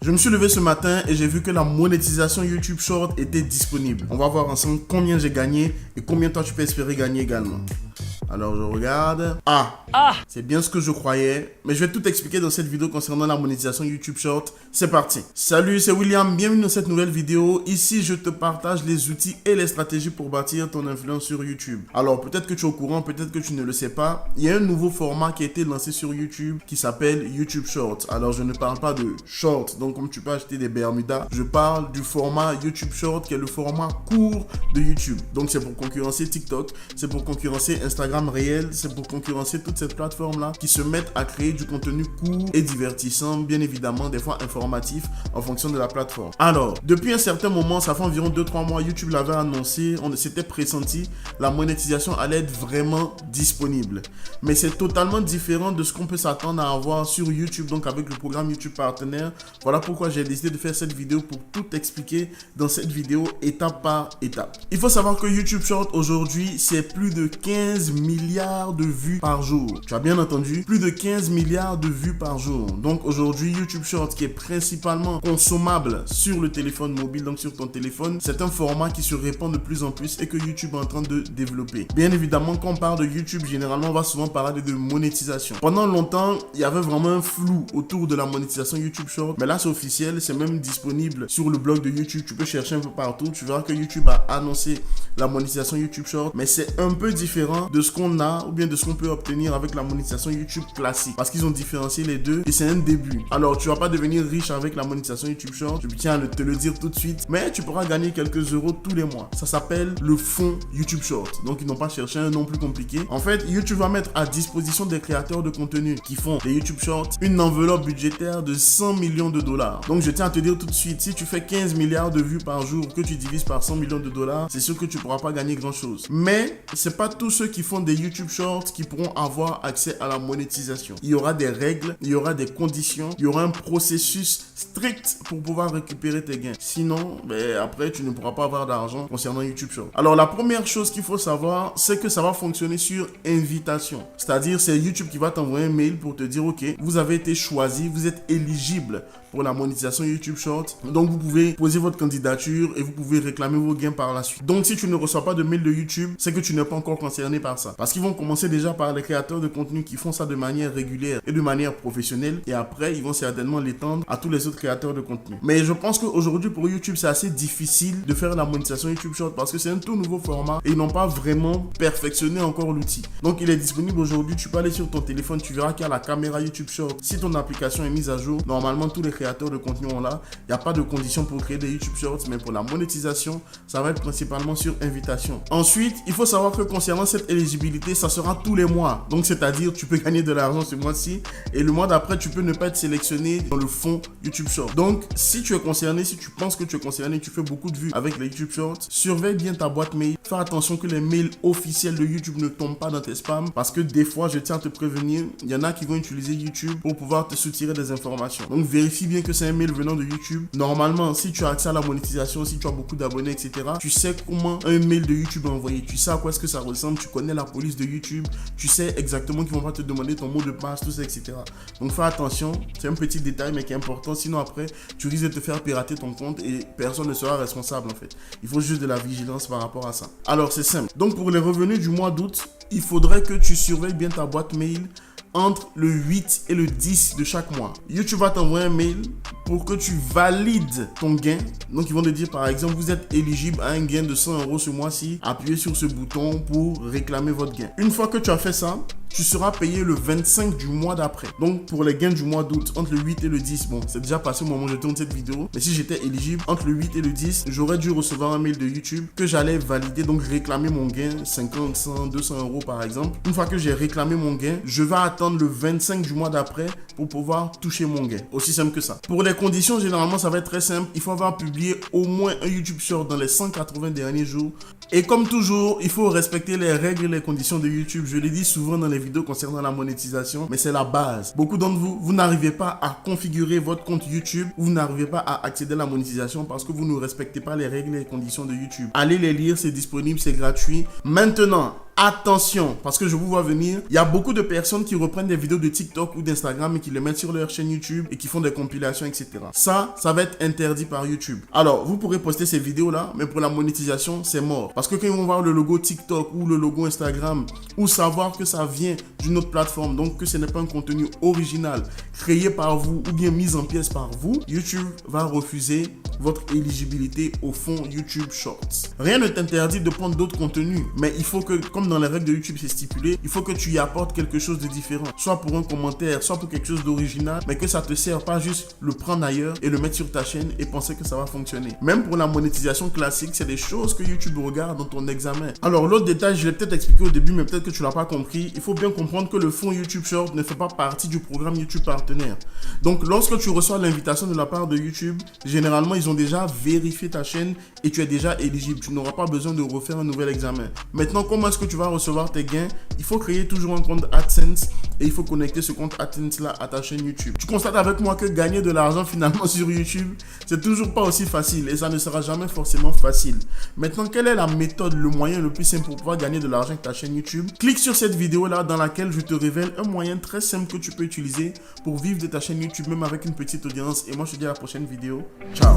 Je me suis levé ce matin et j'ai vu que la monétisation YouTube Short était disponible. On va voir ensemble combien j'ai gagné et combien toi tu peux espérer gagner également. Alors je regarde. C'est bien ce que je croyais. Mais je vais tout expliquer dans cette vidéo concernant la monétisation YouTube Short. C'est parti. Salut, c'est William. Bienvenue dans cette nouvelle vidéo. Ici, je te partage les outils et les stratégies pour bâtir ton influence sur YouTube. Alors peut-être que tu es au courant, peut-être que tu ne le sais pas. Il y a un nouveau format qui a été lancé sur YouTube qui s'appelle YouTube Short. Alors je ne parle pas de short. Donc comme tu peux acheter des Bermudas, je parle du format YouTube Short qui est le format court de YouTube. Donc c'est pour concurrencer TikTok, c'est pour concurrencer Instagram réel, c'est pour concurrencer toutes ces plateformes-là qui se mettent à créer du contenu court et divertissant, bien évidemment, des fois informatif en fonction de la plateforme. Alors, depuis un certain moment, ça fait environ 2-3 mois, YouTube l'avait annoncé, on s'était pressenti, la monétisation allait être vraiment disponible. Mais c'est totalement différent de ce qu'on peut s'attendre à avoir sur YouTube, donc avec le programme YouTube Partenaire. Voilà pourquoi j'ai décidé de faire cette vidéo pour tout expliquer dans cette vidéo étape par étape. Il faut savoir que YouTube Short aujourd'hui, c'est plus de 15 milliards de vues par jour. Tu as bien entendu, plus de 15 milliards de vues par jour. Donc aujourd'hui, YouTube Short qui est principalement consommable sur le téléphone mobile, donc sur ton téléphone, c'est un format qui se répand de plus en plus et que YouTube est en train de développer. Bien évidemment, quand on parle de YouTube, généralement, on va souvent parler de monétisation. Pendant longtemps, il y avait vraiment un flou autour de la monétisation YouTube Short, mais là, c'est officiel, c'est même disponible sur le blog de YouTube. Tu peux chercher un peu partout, tu verras que YouTube a annoncé la monétisation YouTube Short, mais c'est un peu différent de ce qu'on a ou bien de ce qu'on peut obtenir avec la monétisation YouTube classique parce qu'ils ont différencié les deux et c'est un début. Alors tu vas pas devenir riche avec la monétisation YouTube Short, je tiens à te le dire tout de suite, mais tu pourras gagner quelques euros tous les mois. Ça s'appelle le fonds YouTube Short, donc ils n'ont pas cherché un nom plus compliqué. En fait, YouTube va mettre à disposition des créateurs de contenu qui font des YouTube Shorts une enveloppe budgétaire de 100 millions de dollars. Donc je tiens à te dire tout de suite, si tu fais 15 milliards de vues par jour que tu divises par 100 millions de dollars, c'est sûr que tu pourras pas gagner grand chose. Mais c'est pas tous ceux qui font des YouTube Shorts qui pourront avoir accès à la monétisation. Il y aura des règles, il y aura des conditions, il y aura un processus strict pour pouvoir récupérer tes gains. Sinon, après, tu ne pourras pas avoir d'argent concernant YouTube Shorts. Alors, la première chose qu'il faut savoir, c'est que ça va fonctionner sur invitation. C'est-à-dire, c'est YouTube qui va t'envoyer un mail pour te dire, OK, vous avez été choisi, vous êtes éligible pour la monétisation YouTube Short. Donc, vous pouvez poser votre candidature et vous pouvez réclamer vos gains par la suite. Donc, si tu ne reçois pas de mail de YouTube, c'est que tu n'es pas encore concerné par ça. Parce qu'ils vont commencer déjà par les créateurs de contenu qui font ça de manière régulière et de manière professionnelle. Et après, ils vont certainement l'étendre à tous les autres créateurs de contenu. Mais je pense qu'aujourd'hui, pour YouTube, c'est assez difficile de faire la monétisation YouTube Short parce que c'est un tout nouveau format et ils n'ont pas vraiment perfectionné encore l'outil. Donc, il est disponible aujourd'hui. Tu peux aller sur ton téléphone, tu verras qu'il y a la caméra YouTube Short. Si ton application est mise à jour, normalement, tous les créateurs de contenu ont là. Il n'y a pas de condition pour créer des YouTube Shorts, mais pour la monétisation, ça va être principalement sur invitation. Ensuite, il faut savoir que concernant cette éligibilité, ça sera tous les mois. Donc, c'est-à-dire, tu peux gagner de l'argent ce mois-ci et le mois d'après, tu peux ne pas être sélectionné dans le fonds YouTube Short. Donc, si tu es concerné, si tu penses que tu es concerné, tu fais beaucoup de vues avec les YouTube Shorts, surveille bien ta boîte mail. Fais attention que les mails officiels de YouTube ne tombent pas dans tes spams parce que des fois, je tiens à te prévenir, il y en a qui vont utiliser YouTube pour pouvoir te soutirer des informations. Donc, vérifie bien que c'est un mail venant de YouTube. Normalement, si tu as accès à la monétisation, si tu as beaucoup d'abonnés, etc., tu sais comment un mail de YouTube est envoyé. Tu sais à quoi est-ce que ça ressemble, tu connais la police de YouTube, tu sais exactement qu'ils vont pas te demander ton mot de passe, tout ça, etc. Donc fais attention, c'est un petit détail mais qui est important, sinon après tu risques de te faire pirater ton compte et personne ne sera responsable en fait. Il faut juste de la vigilance par rapport à ça. Alors c'est simple, donc pour les revenus du mois d'août, il faudrait que tu surveilles bien ta boîte mail entre le 8 et le 10 de chaque mois. YouTube va t'envoyer un mail pour que tu valides ton gain. Donc, ils vont te dire, par exemple, vous êtes éligible à un gain de 100 € ce mois-ci. Appuyez sur ce bouton pour réclamer votre gain. Une fois que tu as fait ça, tu seras payé le 25 du mois d'après. Donc, pour les gains du mois d'août, entre le 8 et le 10, bon, c'est déjà passé au moment où je tourne cette vidéo. Mais si j'étais éligible, entre le 8 et le 10, j'aurais dû recevoir un mail de YouTube que j'allais valider, donc réclamer mon gain, 50, 100, 200 € par exemple. Une fois que j'ai réclamé mon gain, je vais attendre le 25 du mois d'après pour pouvoir toucher mon gain. Aussi simple que ça. Pour les conditions, généralement, ça va être très simple. Il faut avoir publié au moins un YouTube Short dans les 180 derniers jours. Et comme toujours, il faut respecter les règles et les conditions de YouTube. Je le dis souvent dans les vidéos concernant la monétisation, mais c'est la base. Beaucoup d'entre vous, vous n'arrivez pas à configurer votre compte YouTube ou vous n'arrivez pas à accéder à la monétisation parce que vous ne respectez pas les règles et les conditions de YouTube. Allez les lire, c'est disponible, c'est gratuit. Maintenant, attention, parce que je vous vois venir, il y a beaucoup de personnes qui reprennent des vidéos de TikTok ou d'Instagram et qui les mettent sur leur chaîne YouTube et qui font des compilations, etc. Ça va être interdit par YouTube. Alors, vous pourrez poster ces vidéos-là, mais pour la monétisation, c'est mort. Parce que quand ils vont voir le logo TikTok ou le logo Instagram, ou savoir que ça vient d'une autre plateforme, donc que ce n'est pas un contenu original, créé par vous ou bien mis en pièces par vous, YouTube va refuser votre éligibilité au fonds YouTube Shorts. Rien ne t'interdit de prendre d'autres contenus, mais il faut que, comme dans les règles de YouTube c'est stipulé, il faut que tu y apportes quelque chose de différent, soit pour un commentaire, soit pour quelque chose d'original, mais que ça te sert pas juste le prendre ailleurs et le mettre sur ta chaîne et penser que ça va fonctionner. Même pour la monétisation classique, c'est des choses que YouTube regarde dans ton examen. Alors l'autre détail, je l'ai peut-être expliqué au début, mais peut-être que tu l'as pas compris. Il faut bien comprendre que le fonds YouTube Shorts ne fait pas partie du programme YouTube Partenaire. Donc lorsque tu reçois l'invitation de la part de YouTube, généralement ils ont déjà vérifié ta chaîne et tu es déjà éligible. Tu n'auras pas besoin de refaire un nouvel examen. Maintenant, comment est-ce que tu vas recevoir tes gains? Il faut créer toujours un compte AdSense et il faut connecter ce compte AdSense là à ta chaîne YouTube. Tu constates avec moi que gagner de l'argent finalement sur YouTube, c'est toujours pas aussi facile et ça ne sera jamais forcément facile. Maintenant, quelle est la méthode, le moyen le plus simple pour pouvoir gagner de l'argent avec ta chaîne YouTube? Clique sur cette vidéo là dans laquelle je te révèle un moyen très simple que tu peux utiliser pour vivre de ta chaîne YouTube même avec une petite audience. Et moi, je te dis à la prochaine vidéo. Ciao!